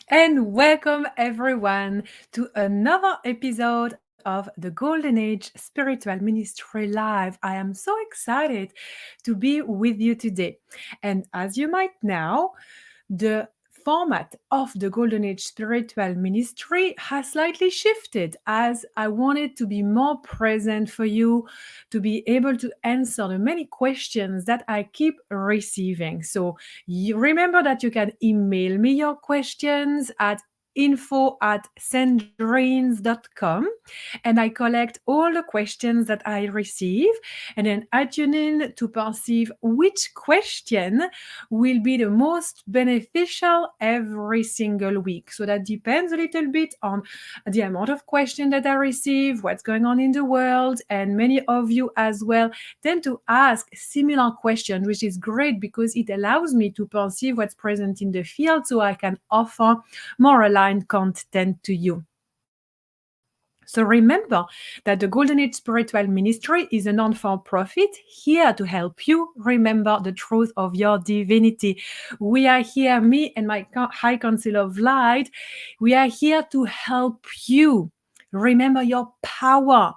And welcome everyone to another episode of the Golden Age Spiritual Ministry Live. I am so excited to be with you today. And as you might know, the format of the Golden Age Spiritual Ministry has slightly shifted as I wanted to be more present for you, to be able to answer the many questions that I keep receiving. So you remember that you can email me your questions at info@sendreens.com, and I collect all the questions that I receive, and then I tune in to perceive which question will be the most beneficial every single week. So that depends a little bit on the amount of question that I receive, what's going on in the world, and many of you as well tend to ask similar questions, which is great because it allows me to perceive what's present in the field so I can offer more aligned content to you. So remember that the Golden Age Spiritual Ministry is a non-for-profit here to help you remember the truth of your divinity. We are here, me and my High Council of Light, we are here to help you remember your power.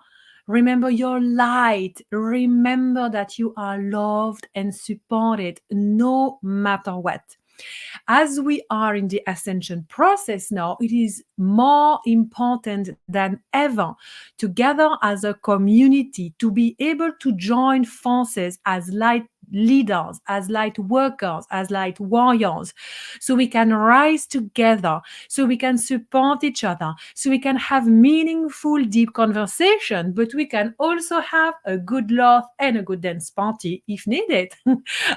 Remember your light. Remember that you are loved and supported no matter what. As we are in the ascension process now, it is more important than ever to gather as a community, to be able to join forces as light leaders, as light workers, as light warriors, so we can rise together, so we can support each other, so we can have meaningful, deep conversation, but we can also have a good laugh and a good dance party if needed.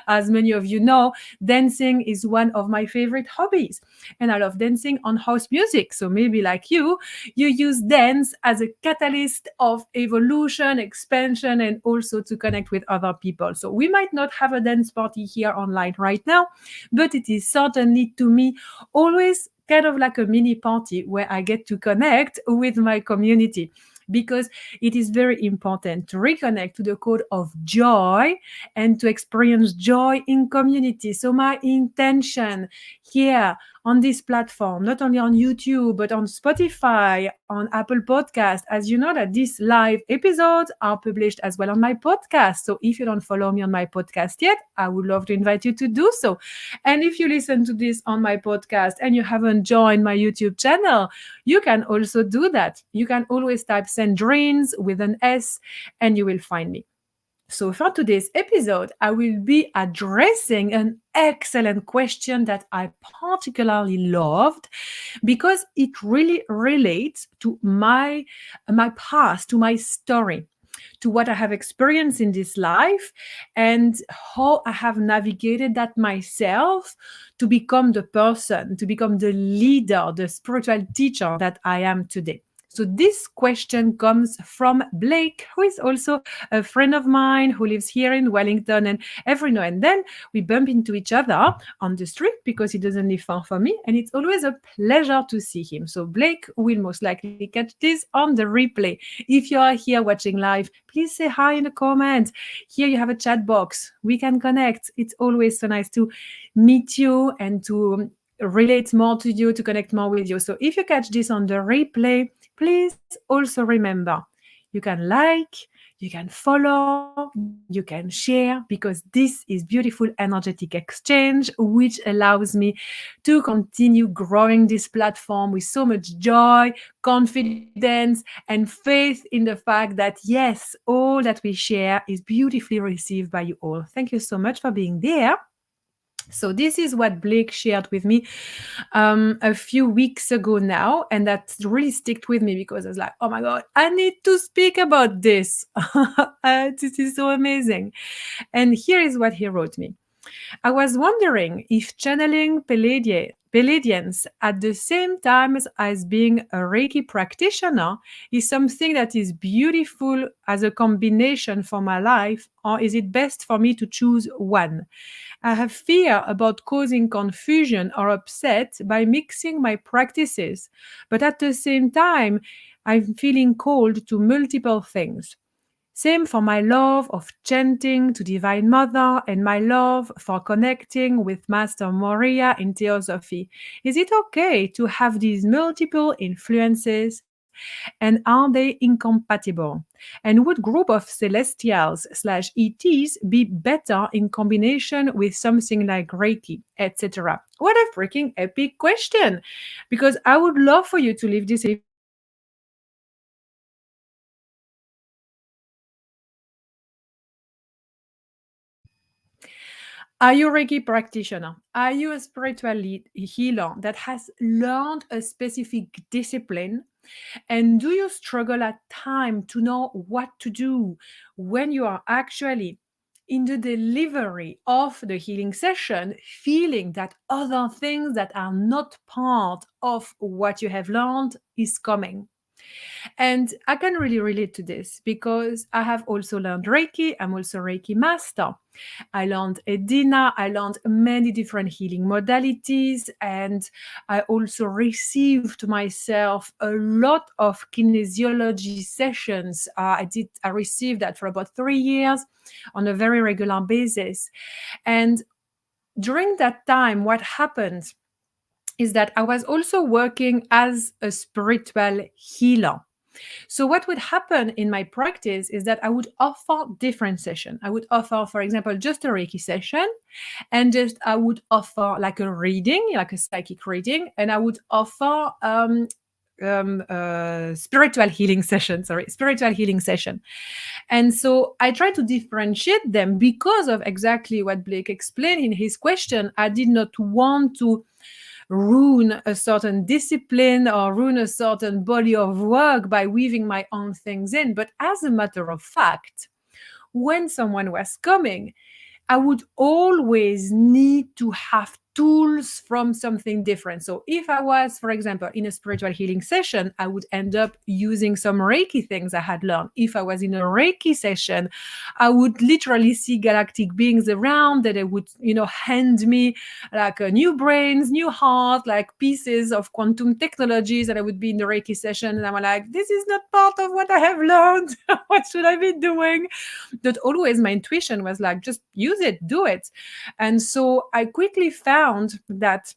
As many of you know, dancing is one of my favorite hobbies, and I love dancing on house music. So maybe like you use dance as a catalyst of evolution, expansion, and also to connect with other people. So we might not have a dance party here online right now, but it is certainly to me always kind of like a mini party where I get to connect with my community, because it is very important to reconnect to the code of joy and to experience joy in community. So my intention here on this platform, not only on YouTube, but on Spotify, on Apple Podcast, as you know that these live episodes are published as well on my podcast. So if you don't follow me on my podcast yet, I would love to invite you to do so. And if you listen to this on my podcast and you haven't joined my YouTube channel, you can also do that. You can always type Sandrines with an S and you will find me. So, for today's episode, I will be addressing an excellent question that I particularly loved because it really relates to my past, to my story, to what I have experienced in this life, and how I have navigated that myself to become the person, to become the leader, the spiritual teacher that I am today. So this question comes from Blake, who is also a friend of mine who lives here in Wellington. And every now and then we bump into each other on the street because he doesn't live far from me. And it's always a pleasure to see him. So Blake will most likely catch this on the replay. If you are here watching live, please say hi in the comments. Here you have a chat box. We can connect. It's always so nice to meet you and to relate more to you, to connect more with you. So if you catch this on the replay, please also remember, you can like, you can follow, you can share, because this is beautiful energetic exchange, which allows me to continue growing this platform with so much joy, confidence, and faith in the fact that, yes, all that we share is beautifully received by you all. Thank you so much for being there. So this is what Blake shared with me a few weeks ago now, and that really stuck with me because I was like, oh my God, I need to speak about this. This is so amazing. And here is what he wrote me. I was wondering if channeling Pleiadians at the same time as being a Reiki practitioner is something that is beautiful as a combination for my life, or is it best for me to choose one? I have fear about causing confusion or upset by mixing my practices, but at the same time, I'm feeling called to multiple things. Same for my love of chanting to Divine Mother and my love for connecting with Master Morya in Theosophy. Is it okay to have these multiple influences? And are they incompatible? And would group of celestials slash ETs be better in combination with something like Reiki, etc.? What a freaking epic question! Because I would love for you to leave this Are you a Reiki practitioner? Are you a spiritual healer that has learned a specific discipline? And do you struggle at time to know what to do when you are actually in the delivery of the healing session, feeling that other things that are not part of what you have learned is coming? And I can really relate to this because I have also learned Reiki. I'm also Reiki master. I learned Edina. I learned many different healing modalities. And I also received myself a lot of kinesiology sessions. I received that for about 3 years on a very regular basis. And during that time, what happened is that I was also working as a spiritual healer. So what would happen in my practice is that I would offer different sessions. I would offer, for example, just a Reiki session, and just I would offer like a reading, like a psychic reading, and I would offer spiritual healing session. Sorry, spiritual healing session. And so I try to differentiate them because of exactly what Blake explained in his question. I did not want to ruin a certain discipline or ruin a certain body of work by weaving my own things in. But as a matter of fact, when someone was coming, I would always need to have tools from something different. So if I was, for example, in a spiritual healing session, I would end up using some Reiki things I had learned. If I was in a Reiki session, I would literally see galactic beings around that they would, hand me like a new brains, new heart, like pieces of quantum technologies, and I would be in the Reiki session and I'm like, this is not part of what I have learned. What should I be doing? But always my intuition was like, just use it, do it. And so I quickly found that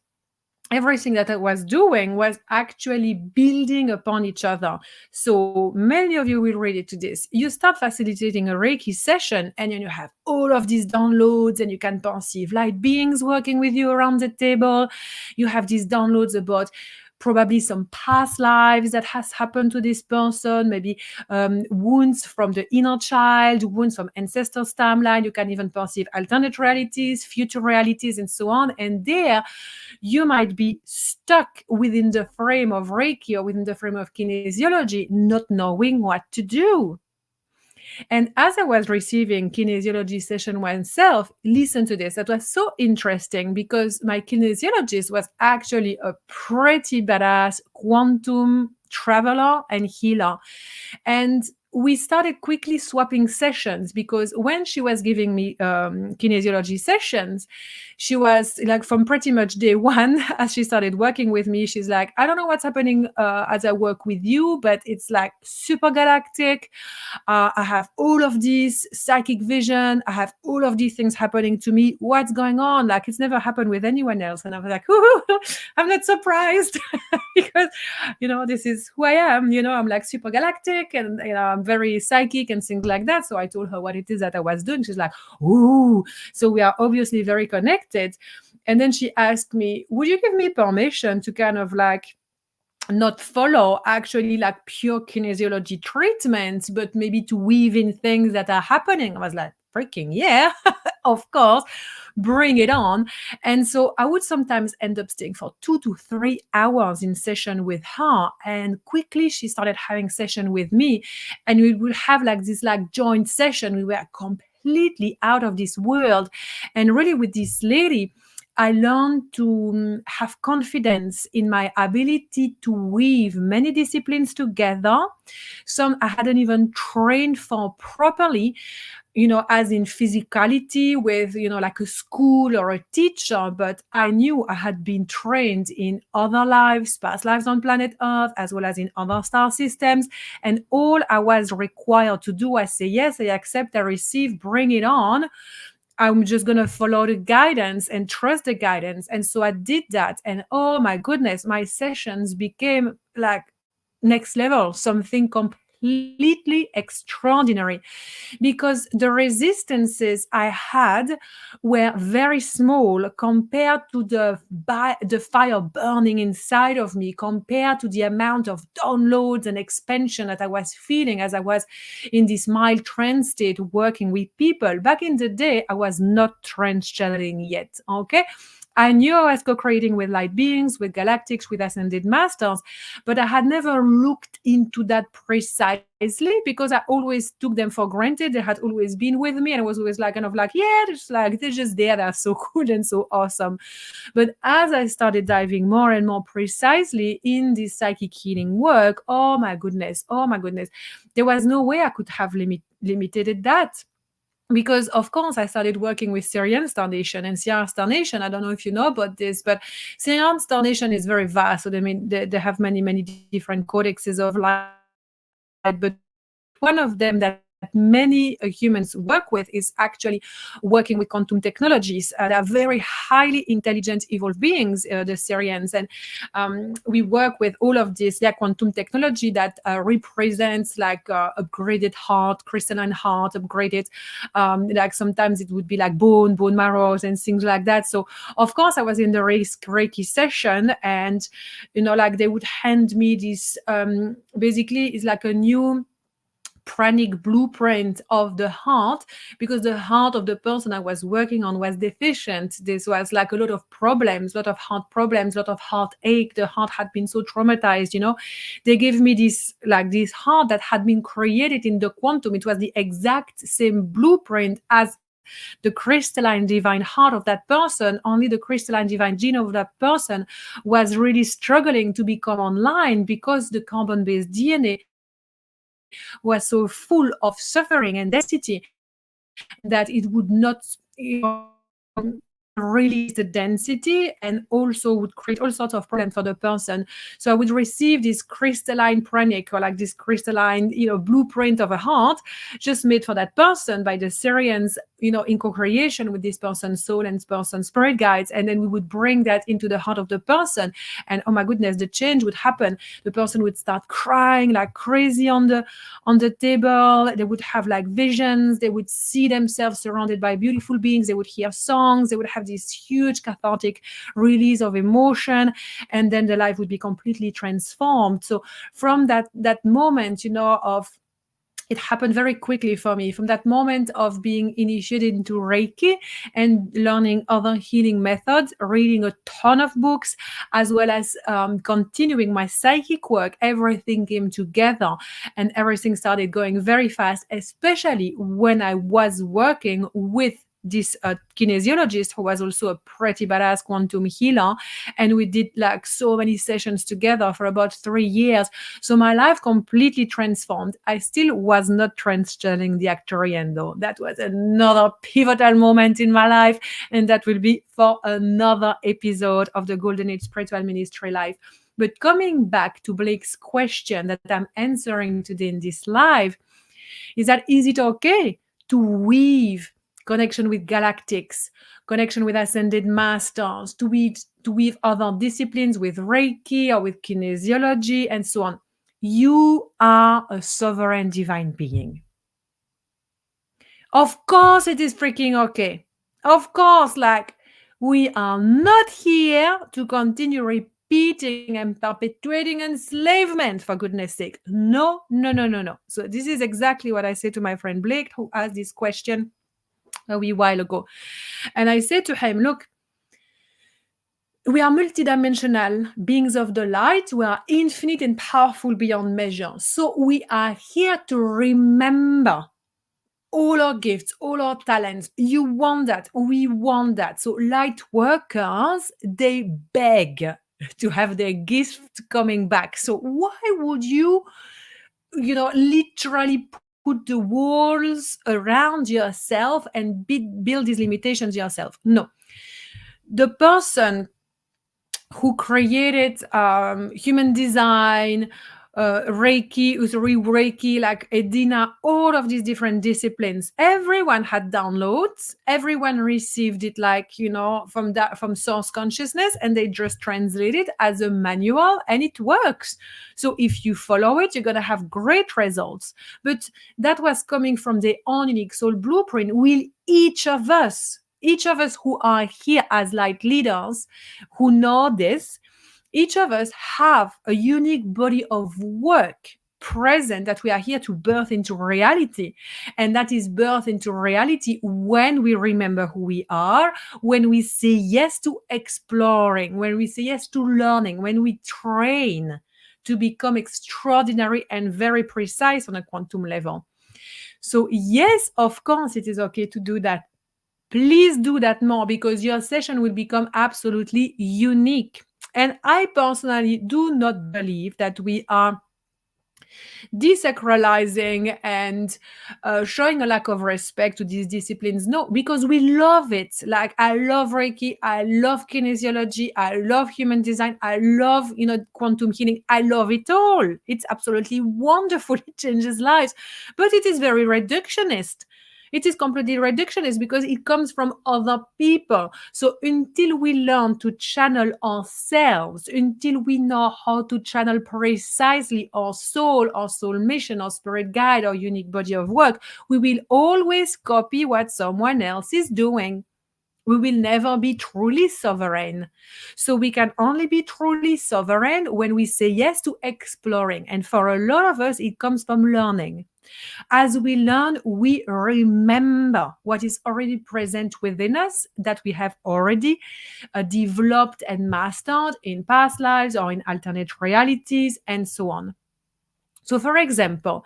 everything that I was doing was actually building upon each other. So many of you will relate to this. You start facilitating a Reiki session and then you have all of these downloads and you can perceive light beings working with you around the table. You have these downloads about probably some past lives that has happened to this person, maybe wounds from the inner child, wounds from ancestors' timeline. You can even perceive alternate realities, future realities, and so on. And there, you might be stuck within the frame of Reiki or within the frame of kinesiology, not knowing what to do. And as I was receiving kinesiology session oneself, listen to this. That was so interesting because my kinesiologist was actually a pretty badass quantum traveler and healer. And we started quickly swapping sessions because when she was giving me kinesiology sessions, she was like, from pretty much day one, as she started working with me, she's like, I don't know what's happening as I work with you, but it's like super galactic. I have all of this psychic vision. I have all of these things happening to me. What's going on? Like, it's never happened with anyone else. And I was like, I'm not surprised because, this is who I am. I'm like super galactic and, I'm very psychic and things like that. So I told her what it is that I was doing. She's like, ooh. So we are obviously very connected. And then she asked me, would you give me permission to kind of like not follow actually like pure kinesiology treatments, but maybe to weave in things that are happening? I was like, freaking yeah, of course, bring it on. And so I would sometimes end up staying for 2 to 3 hours in session with her. And quickly she started having session with me. And we would have like this like joint session. We were completely out of this world. And really with this lady, I learned to have confidence in my ability to weave many disciplines together. Some I hadn't even trained for properly. as in physicality with, like a school or a teacher, but I knew I had been trained in other lives, past lives on planet Earth, as well as in other star systems. And all I was required to do was say, yes, I accept, I receive, bring it on. I'm just going to follow the guidance and trust the guidance. And so I did that. And oh my goodness, my sessions became like next level, something completely extraordinary, because the resistances I had were very small compared to the fire burning inside of me, compared to the amount of downloads and expansion that I was feeling as I was in this mild trance state working with people. Back in the day, I was not trance channeling yet, okay? I knew I was co-creating with light beings, with galactics, with ascended masters, but I had never looked into that precisely because I always took them for granted. They had always been with me, and I was always like, kind of like, yeah, they're just there. They're so cool and so awesome. But as I started diving more and more precisely in this psychic healing work, oh my goodness, there was no way I could have limited that. Because of course I started working with Syrian Star Nation and Sierra Star Nation. I don't know if you know about this, but Syrian Star Nation is very vast. So they have many different codexes of light, but one of them that many humans work with is actually working with quantum technologies. They are very highly intelligent, evolved beings, the Syrians, and we work with all of this quantum technology that represents like upgraded heart, crystalline heart, upgraded like sometimes it would be like bone marrows and things like that. So of course I was in the Reiki session, and like they would hand me this basically it's like a new pranic blueprint of the heart, because the heart of the person I was working on was deficient. This was like a lot of problems, a lot of heart problems, a lot of heartache. The heart had been so traumatized. They gave me this heart that had been created in the quantum. It was the exact same blueprint as the crystalline divine heart of that person. Only the crystalline divine gene of that person was really struggling to become online, because the carbon-based DNA was so full of suffering and density that it would not release the density, and also would create all sorts of problems for the person. So I would receive this crystalline pranic, or like this crystalline blueprint of a heart, just made for that person by the Syrians, in co-creation with this person's soul and person's spirit guides. And then we would bring that into the heart of the person, and oh my goodness, the change would happen. The person would start crying like crazy on the table. They would have like visions. They would see themselves surrounded by beautiful beings. They would hear songs. They would have this huge cathartic release of emotion, and then the life would be completely transformed. So from that moment, of it happened very quickly for me. From that moment of being initiated into Reiki and learning other healing methods, reading a ton of books, as well as continuing my psychic work, everything came together and everything started going very fast, especially when I was working with this kinesiologist who was also a pretty badass quantum healer, and we did like so many sessions together for about 3 years. So my life completely transformed. I still was not trans-channeling the Arcturian though. That was another pivotal moment in my life, and that will be for another episode of the Golden Age Spiritual Ministry Life. But coming back to Blake's question that I'm answering today in this live, is that is it okay to weave connection with galactics, connection with ascended masters, to weave other disciplines with Reiki or with kinesiology and so on? You are a sovereign divine being. Of course it is freaking okay. Of course, like, we are not here to continue repeating and perpetuating enslavement, for goodness sake. No. So this is exactly what I said to my friend Blake, who asked this question a wee while ago. And I said to him, look, we are multidimensional beings of the light. We are infinite and powerful beyond measure. So we are here to remember all our gifts, all our talents. You want that. We want that. So light workers, they beg to have their gift coming back. So why would you literally put the walls around yourself and build these limitations yourself. No. The person who created human design, Reiki, Usuri Reiki, like Edina, all of these different disciplines. Everyone had downloads. Everyone received it, like, you know, from source consciousness, and they just translate it as a manual, and it works. So if you follow it, you're gonna have great results. But that was coming from their own unique soul blueprint. Will each of us who are here as light leaders, who know this, each of us have a unique body of work present that we are here to birth into reality. And that is birth into reality when we remember who we are, when we say yes to exploring, when we say yes to learning, when we train to become extraordinary and very precise on a quantum level. So yes, of course, it is okay to do that. Please do that more, because your session will become absolutely unique. And I personally do not believe that we are desacralizing and showing a lack of respect to these disciplines. No, because we love it. Like, I love Reiki, I love kinesiology, I love human design, I love, you know, quantum healing. I love it all. It's absolutely wonderful. It changes lives. But it is very reductionist. It is completely reductionist because it comes from other people. So until we learn to channel ourselves, until we know how to channel precisely our soul mission, our spirit guide, our unique body of work, we will always copy what someone else is doing. We will never be truly sovereign. So we can only be truly sovereign when we say yes to exploring. And for a lot of us, it comes from learning. As we learn, we remember what is already present within us, that we have already developed and mastered in past lives or in alternate realities, and so on. So, for example,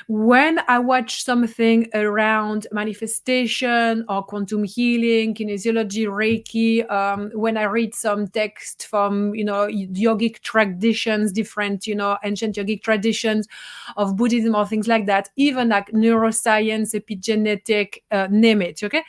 when I watch something around manifestation or quantum healing, kinesiology, Reiki, when I read some text from, you know, yogic traditions, different, you know, ancient yogic traditions of Buddhism or things like that, even like neuroscience, epigenetic, name it, okay?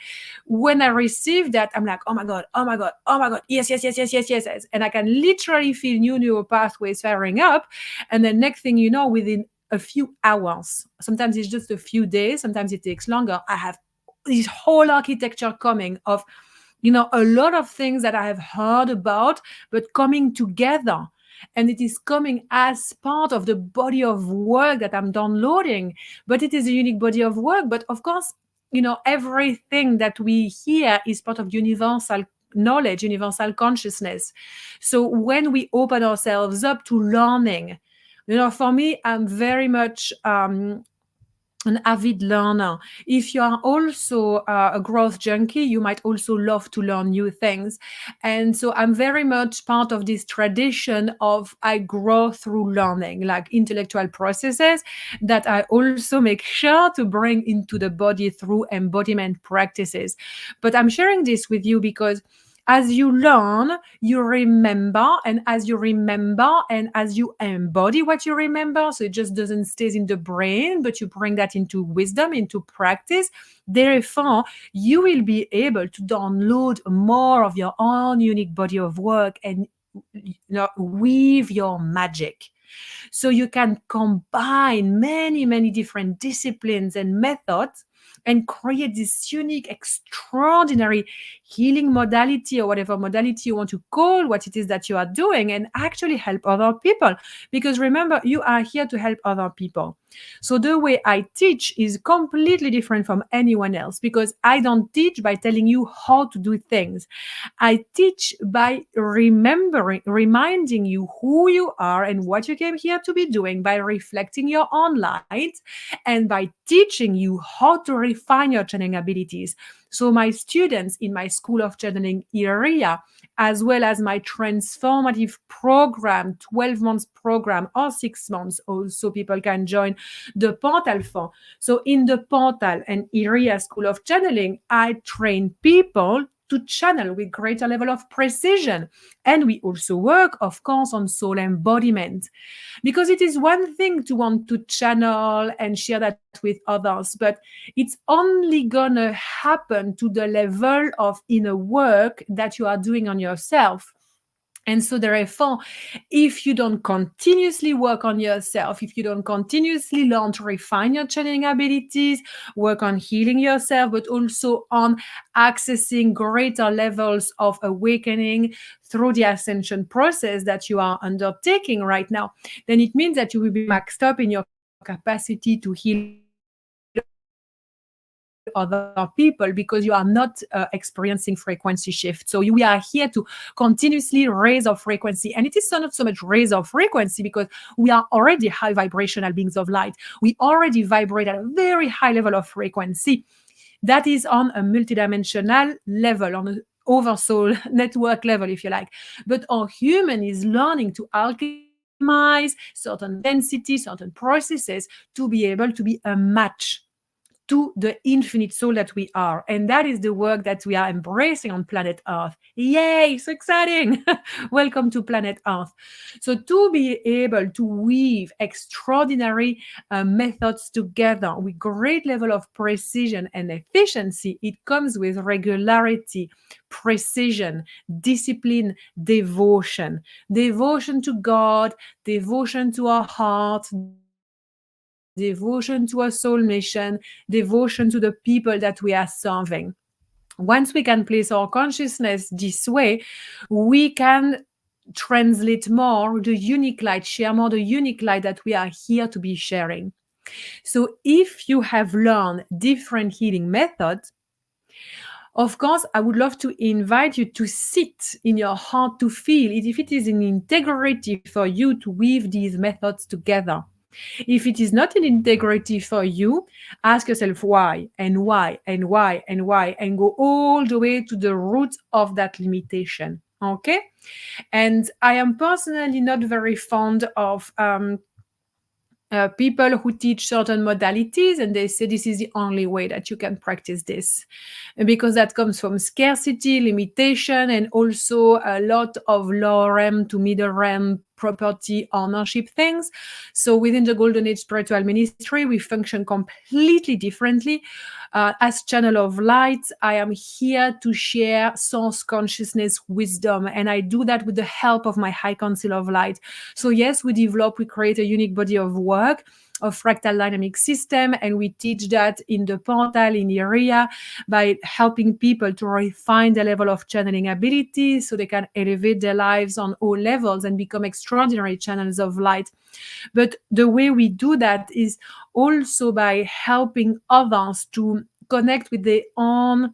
When I receive that, I'm like, oh my God, oh my God, oh my God, yes, yes, yes, yes, yes, yes, yes. And I can literally feel new neural pathways firing up. And then next thing you know, within a few hours, sometimes it's just a few days, sometimes it takes longer, I have this whole architecture coming of, you know, a lot of things that I have heard about, but coming together. And it is coming as part of the body of work that I'm downloading. But it is a unique body of work. But of course, you know, everything that we hear is part of universal knowledge, universal consciousness. So when we open ourselves up to learning, you know, for me, I'm very much an avid learner. If you are also a growth junkie, you might also love to learn new things. And so I'm very much part of this tradition of I grow through learning, like intellectual processes that I also make sure to bring into the body through embodiment practices. But I'm sharing this with you because as you learn, you remember, and as you remember and as you embody what you remember, so it just doesn't stay in the brain, but you bring that into wisdom, into practice, therefore you will be able to download more of your own unique body of work and, you know, weave your magic. So you can combine many, many different disciplines and methods and create this unique, extraordinary healing modality, or whatever modality you want to call what it is that you are doing, and actually help other people. Because remember, you are here to help other people. So the way I teach is completely different from anyone else, because I don't teach by telling you how to do things. I teach by reminding you who you are and what you came here to be doing, by reflecting your own light, and by teaching you how to refine your channeling abilities. So my students in my School of Channeling area, as well as my transformative program, 12 months program or 6 months, also people can join the Portal for. So in the Portal and area School of Channeling, I train people to channel with greater level of precision. And we also work, of course, on soul embodiment. Because it is one thing to want to channel and share that with others, but it's only gonna happen to the level of inner work that you are doing on yourself. And so, therefore, if you don't continuously work on yourself, if you don't continuously learn to refine your channeling abilities, work on healing yourself, but also on accessing greater levels of awakening through the ascension process that you are undertaking right now, then it means that you will be maxed up in your capacity to heal other people because you are not experiencing frequency shift. So we are here to continuously raise our frequency. And it is not so much raise our frequency because we are already high vibrational beings of light. We already vibrate at a very high level of frequency. That is on a multidimensional level, on an oversoul network level, if you like. But our human is learning to alchemize certain density, certain processes to be able to be a match to the infinite soul that we are. And that is the work that we are embracing on planet Earth. Yay, so exciting! Welcome to planet Earth. So, to be able to weave extraordinary methods together with great level of precision and efficiency, it comes with regularity, precision, discipline, devotion. Devotion to God, devotion to our heart, devotion to our soul mission, devotion to the people that we are serving. Once we can place our consciousness this way, we can translate more the unique light, share more the unique light that we are here to be sharing. So if you have learned different healing methods, of course, I would love to invite you to sit in your heart to feel if it is an integrity for you to weave these methods together. If it is not an integrity for you, ask yourself why and why and why and why, and go all the way to the root of that limitation. Okay? And I am personally not very fond of people who teach certain modalities and they say this is the only way that you can practice this, because that comes from scarcity, limitation, and also a lot of lower realm to middle realm property ownership things. So within the Golden Age spiritual ministry, we function completely differently. As channel of light, I am here to share source consciousness wisdom, and I do that with the help of my high council of light. So yes, we create a unique body of work of fractal dynamic system, and we teach that in the portal in the area by helping people to refine the level of channeling ability so they can elevate their lives on all levels and become extraordinary channels of light. But the way we do that is also by helping others to connect with their own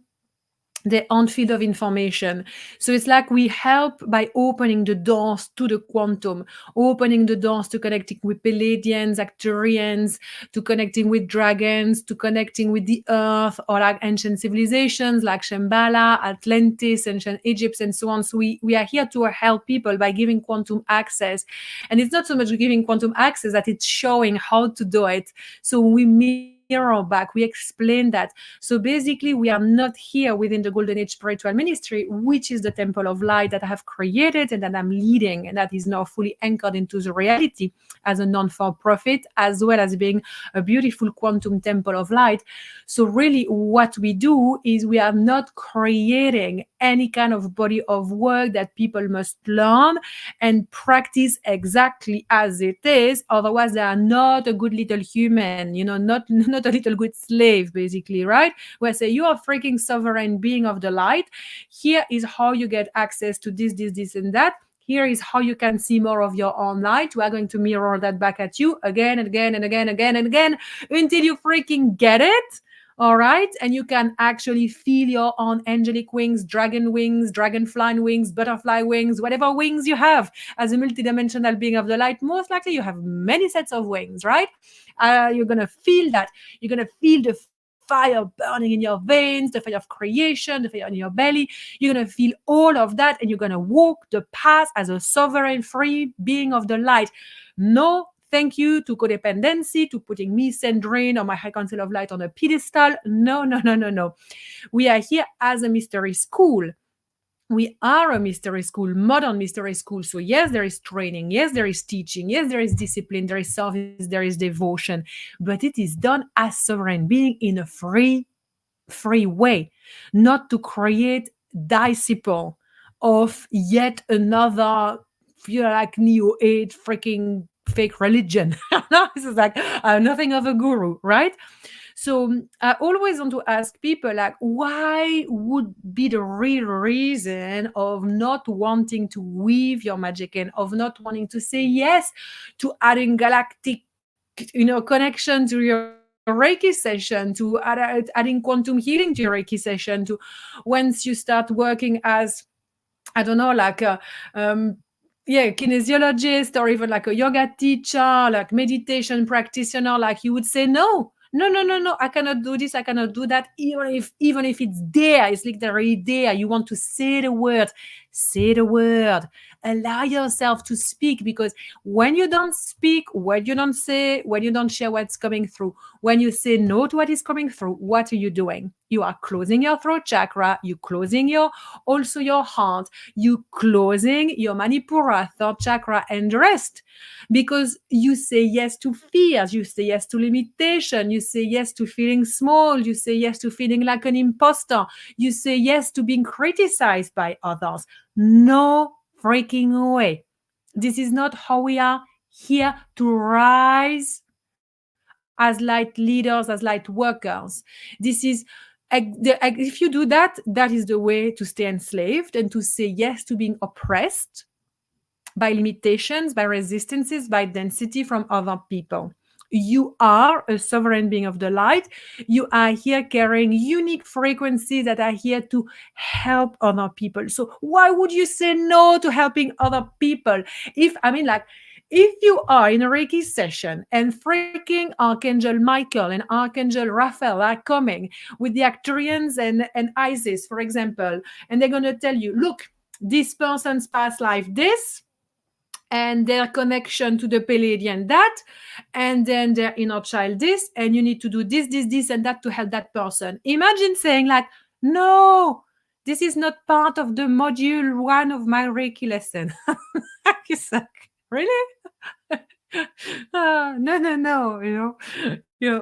field of information. So it's like we help by opening the doors to the quantum, opening the doors to connecting with Pleiadians, Arcturians, to connecting with dragons, to connecting with the earth, or like ancient civilizations like Shambhala, Atlantis, ancient Egypt, and so on. So we are here to help people by giving quantum access. And it's not so much giving quantum access that it's showing how to do it. So we mirror back, we explain that. So basically, we are not here within the Golden Age spiritual ministry, which is the temple of light that I have created and that I'm leading, and that is now fully anchored into the reality as a non-for-profit, as well as being a beautiful quantum temple of light. So really what we do is we are not creating any kind of body of work that people must learn and practice exactly as it is. Otherwise, they are not a good little human, not a little good slave, basically, right? Where I say, you are freaking sovereign being of the light. Here is how you get access to this, and that. Here is how you can see more of your own light. We are going to mirror that back at you again and again and again, until you freaking get it. All right. And you can actually feel your own angelic wings, dragonfly wings, butterfly wings, whatever wings you have as a multidimensional being of the light. Most likely you have many sets of wings, right? You're going to feel that. You're going to feel the fire burning in your veins, the fire of creation, the fire in your belly. You're going to feel all of that, and you're going to walk the path as a sovereign, free being of the light. No thank you to codependency, to putting me, Sandrine, or my high council of light on a pedestal. No, no, no, no, no. We are here as a mystery school. We are a mystery school, modern mystery school. So yes, there is training. Yes, there is teaching. Yes, there is discipline. There is service. There is devotion. But it is done as sovereign being in a free way, not to create disciple of yet another, like Neo Age freaking fake religion. No, this is like nothing of a guru, right? So I always want to ask people, like, why would be the real reason of not wanting to weave your magic in, of not wanting to say yes to adding galactic, connection to your Reiki session, to adding quantum healing to your Reiki session, to once you start working as, I don't know, like a kinesiologist, or even like a yoga teacher, like meditation practitioner, like you would say no. No, no, no, no, I cannot do this, I cannot do that, even if it's there, it's literally there. You want to say the word, allow yourself to speak, because when you don't speak, when you don't say, when you don't share what's coming through, when you say no to what is coming through, what are you doing? You are closing your throat chakra, you closing also your heart, you closing your manipura, third chakra, and rest, because you say yes to fears, you say yes to limitation, you say yes to feeling small, you say yes to feeling like an imposter, you say yes to being criticized by others. No freaking way. This is not how we are here to rise as light leaders, as light workers. This is, if you do that, that is the way to stay enslaved and to say yes to being oppressed by limitations, by resistances, by density from other people. You are a sovereign being of the light. You are here carrying unique frequencies that are here to help other people. So why would you say no to helping other people? If you are in a Reiki session and freaking Archangel Michael and Archangel Raphael are coming with the Arcturians and Isis, for example, and they're going to tell you, look, this person's past life, this, and their connection to the Pleiadian, that, and then their inner child, this, and you need to do this, and that to help that person. Imagine saying like, no, this is not part of the module 1 of my Reiki lesson. It's like, really? No, no, no,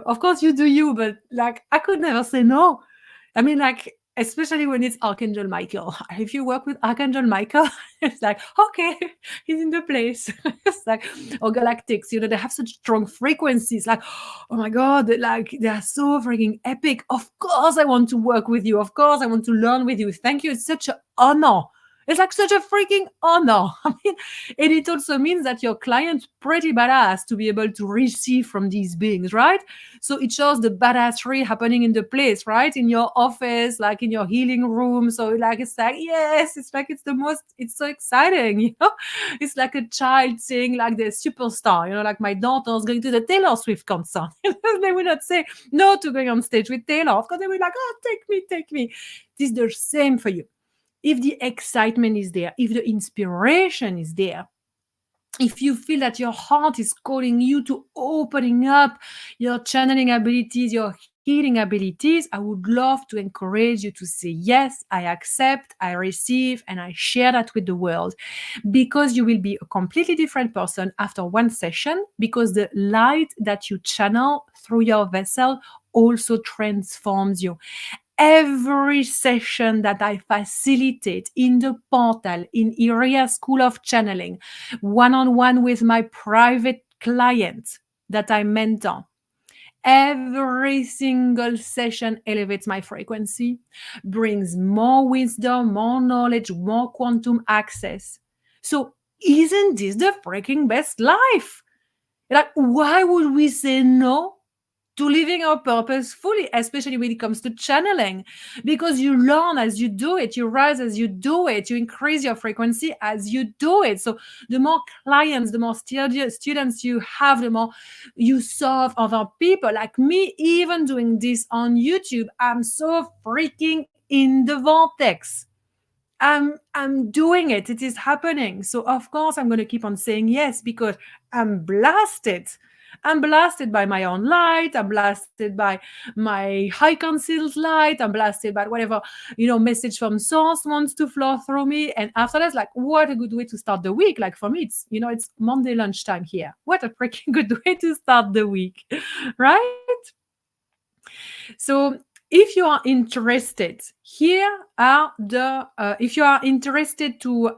of course you do you, but like, I could never say no. I mean, like, especially when it's Archangel Michael. If you work with Archangel Michael, it's like, okay, he's in the place. It's like, or galactics, they have such strong frequencies. Like, oh my God, like, they are so freaking epic. Of course I want to work with you. Of course I want to learn with you. Thank you. It's such an honor. It's like such a freaking honor. I mean, and it also means that your client's pretty badass to be able to receive from these beings, right? So it shows the badassery happening in the place, right? In your office, like in your healing room. So like, it's like, yes, it's like, it's so exciting, It's like a child saying like the superstar, like my daughter's going to the Taylor Swift concert. They will not say no to going on stage with Taylor. Of course, they will like, oh, take me. This is the same for you. If the excitement is there, if the inspiration is there, if you feel that your heart is calling you to opening up your channeling abilities, your healing abilities, I would love to encourage you to say, yes, I accept, I receive, and I share that with the world, because you will be a completely different person after one session, because the light that you channel through your vessel also transforms you. Every session that I facilitate in the portal, in Iria School of Channeling, one-on-one with my private clients that I mentor, every single session elevates my frequency, brings more wisdom, more knowledge, more quantum access. So isn't this the freaking best life? Like, why would we say no to living our purpose fully, especially when it comes to channeling? Because you learn as you do it, you rise as you do it, you increase your frequency as you do it. So the more clients, the more students you have, the more you serve other people. Like me, even doing this on YouTube, I'm so freaking in the vortex. I'm doing it. It is happening. So of course I'm going to keep on saying yes, because I'm blasted. I'm blasted by my own light. I'm blasted by my high council's light. I'm blasted by whatever, message from source wants to flow through me. And after that, like, what a good way to start the week. Like for me, it's Monday lunchtime here. What a freaking good way to start the week, right? So if you are interested, here are the if you are interested to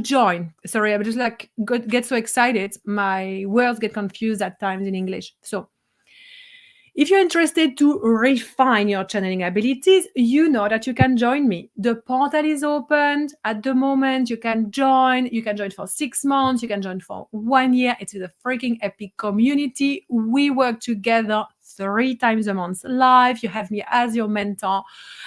join. Sorry, I'm just like get so excited. My words get confused at times in English. So if you're interested to refine your channeling abilities, you know that you can join me. The portal is opened at the moment. You can join. You can join for 6 months. You can join for 1 year. It is a freaking epic community. We work together 3 times a month live. You have me as your mentor.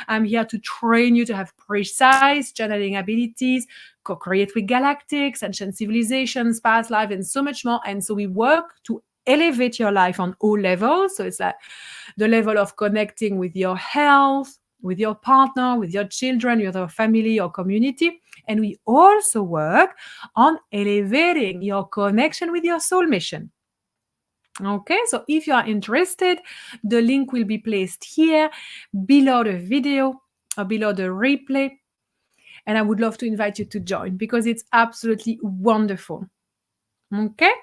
I'm here to train you to have precise channeling abilities, co-create with galactics, ancient civilizations, past life, and so much more. And so we work to elevate your life on all levels. So it's like the level of connecting with your health, with your partner, with your children, with your family, your community. And we also work on elevating your connection with your soul mission. Okay, so if you are interested, the link will be placed here below the video or below the replay. And I would love to invite you to join because it's absolutely wonderful. Okay?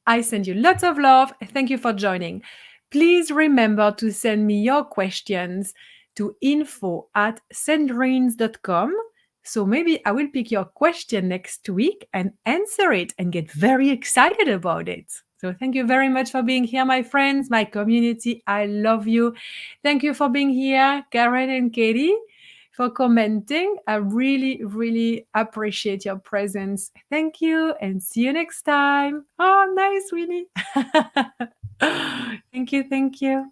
I send you lots of love. Thank you for joining. Please remember to send me your questions to info@sendreens.com. So maybe I will pick your question next week and answer it and get very excited about it. So thank you very much for being here, my friends, my community. I love you. Thank you for being here, Karen and Katie, for commenting. I really, really appreciate your presence. Thank you and see you next time. Oh, nice, Winnie. Thank you. Thank you.